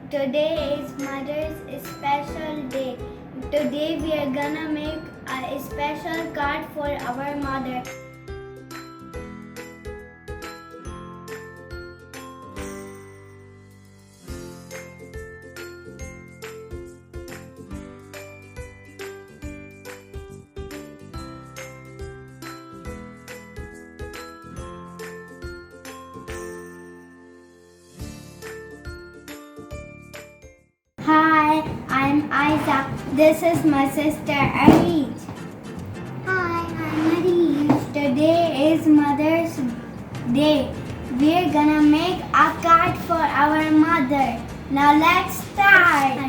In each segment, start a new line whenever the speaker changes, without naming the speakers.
Today is Mother's special day. Today we are gonna make a special card for our mother. Hi, I'm Aizah. This is my sister Areej. Hi, I'm Areej. Today is Mother's Day. We're gonna make a card for our mother. Now let's start.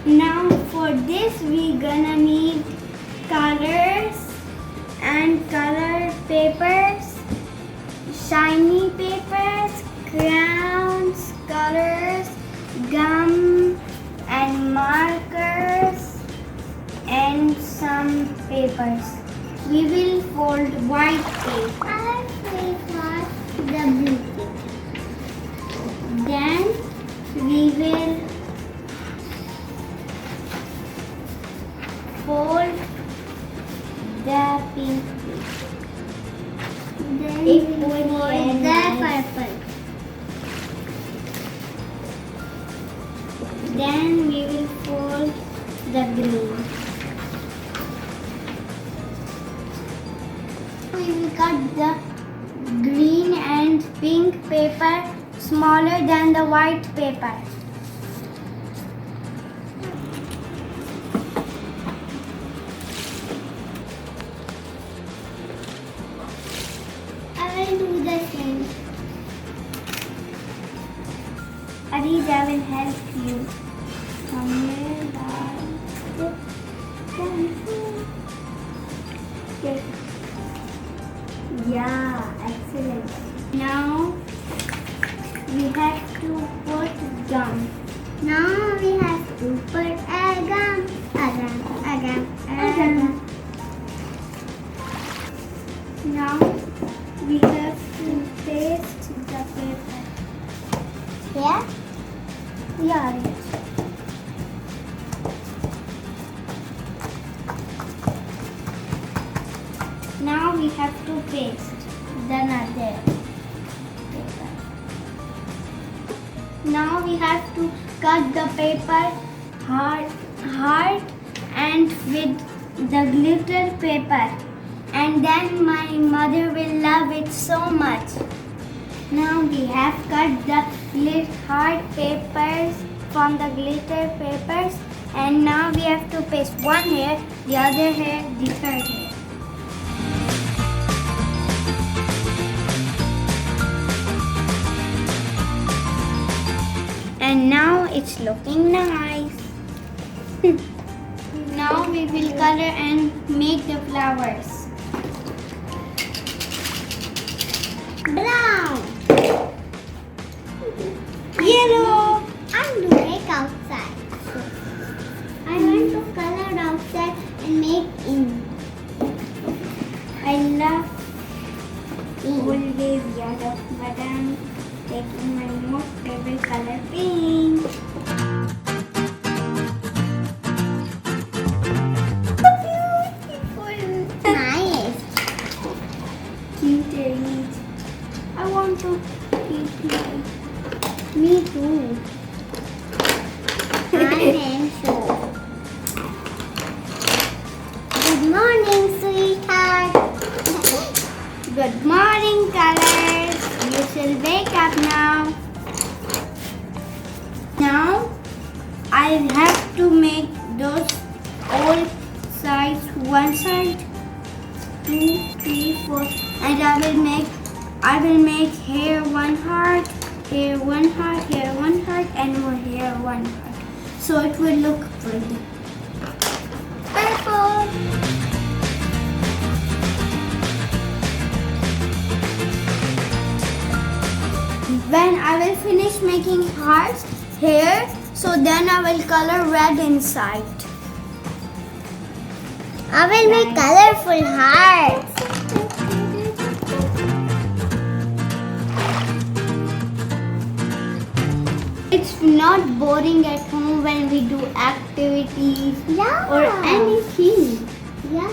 Now for this we're gonna need colors and color papers, shiny papers, crayons, colors, gum and markers and some papers. We will fold white paper. I will fold the blue paper. Then we will fold the pink paper. Then we will fold the purple. Then we will fold the green. We will cut the green and pink paper smaller than the white paper. I will do the same. Areej, I will help you. Yeah, excellent. Now we have to put gum. Now we have to put a gum. Now we have to paste the paper. Yeah? Yeah. Now we have to paste the another paper. Now we have to cut the paper hard and with the glitter paper, and then my mother will love it so much. Now we have cut the hard papers from the glitter papers, and now we have to paste one here, the other here, the third here. And now it's looking nice. Now we will color and make the flowers. Brown. Yellow. I'm doing outside. I want to color outside and make in. I love always yellow, but I'm taking my most favorite color, pink. Beautiful. Nice. Cute Areej. I want to eat mine. Me too. I so. Good morning, sweetheart. Good morning, colors. You should wake up now. Now I have to make those all sides, one side, 2, 3, 4, and I will make here one heart, here one heart, here one heart, and over here one heart. So it will look pretty. Purple. When I will finish making hearts here, so then I will color red inside. I will make colorful hearts. It's it's not boring at home when we do activities or anything.
Yeah.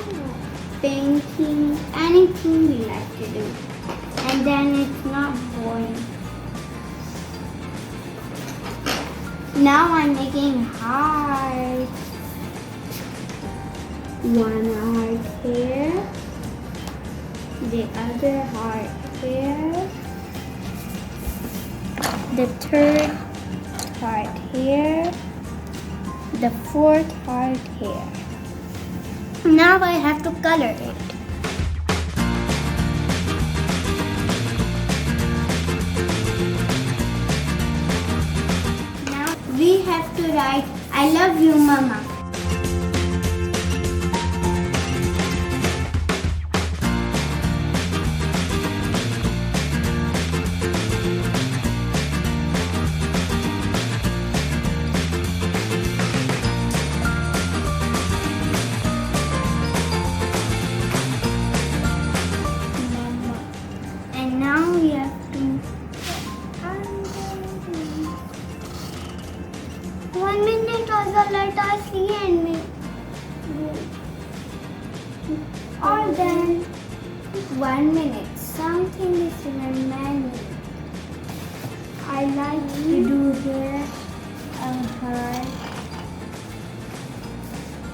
Painting, anything we like to do. And then it's not boring. Now I'm making hearts. One heart here. The other heart here. The third heart here. The fourth heart here. Now I have to color it. Now we have to write, I love you, Mama. And now we have to 1 minute also let us see and make all done. 1 minute. Something is in a manual. I like to do here a heart.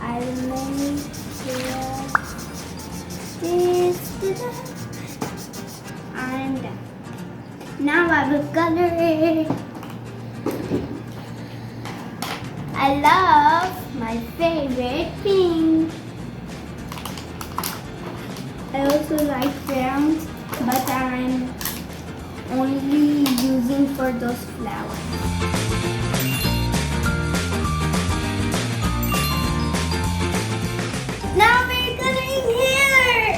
I make here this. And now I will color it. I love my favorite pink. I also like crayons, but I'm only using for those flowers. Now we're coloring here.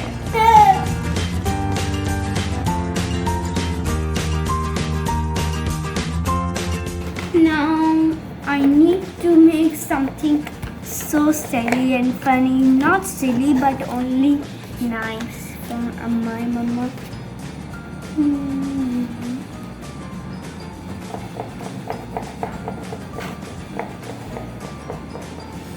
Now I need to make something so silly and funny. Not silly, but only nice from my mama.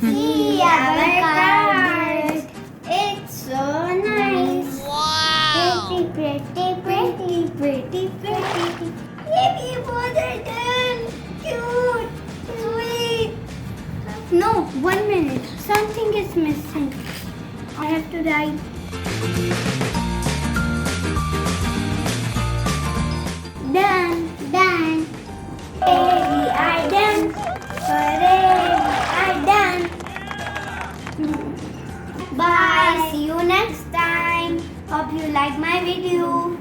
See our card. It's so nice. Wow. Pretty. Maybe both are done. Cute. Sweet. No, 1 minute. Something is missing. I have to write. Done. Hooray, I done. Hooray, I done. Bye. See you next time. Hope you like my video.